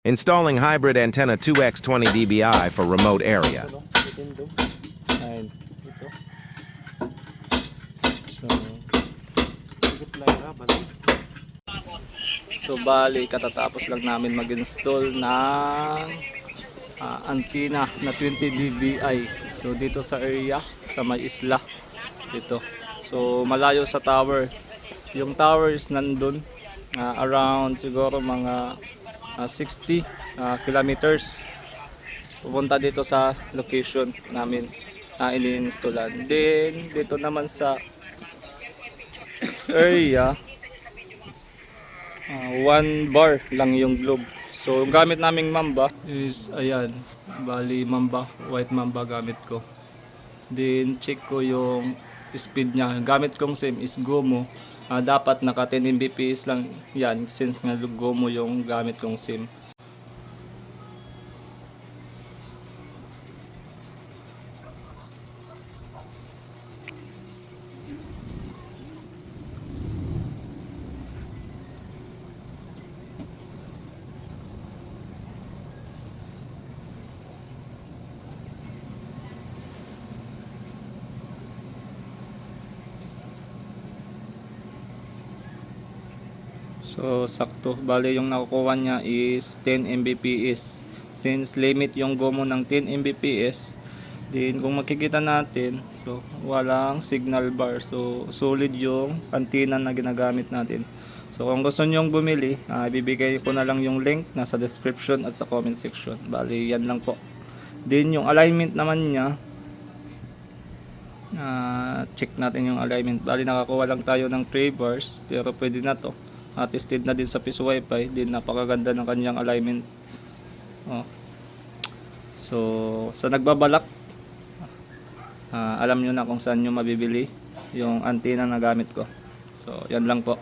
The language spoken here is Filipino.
Installing hybrid antenna 2x20 dBi for remote area. Ayun, ito. So bali katatapos lang namin mag-install ng antenna na 20 dBi. So dito sa area, sa may isla dito. So malayo sa tower. Yung tower is nandun around siguro mga 60 kilometers. Pupunta dito sa location namin ini-installan. Then dito naman sa area 1 bar lang yung globe. So yung gamit naming mamba is ayan, bali mamba, white mamba gamit ko. Then check ko yung speed niya. Yung gamit kong SIM is Gomo. Dapat naka 10 Mbps lang yan since nga Gomo yung gamit kong SIM. So sakto, bali yung nakukuha niya is 10 Mbps. Since limit yung Gomo ng 10 Mbps, then kung makikita natin, so walang signal bar. So solid yung antenna na ginagamit natin. So kung gusto niyo bumili, ibibigay ko na lang yung link nasa description at sa comment section. Bali yan lang po. Then yung alignment naman niya, check natin yung alignment. Bali nakakuha lang tayo ng 3 bars, pero pwede na to. Tested na din sa Piso Wi-Fi, din napakaganda ng kanyang alignment. So sa nagbabalak, alam nyo na kung saan nyo mabibili yung antenna na gamit ko. So yan lang po.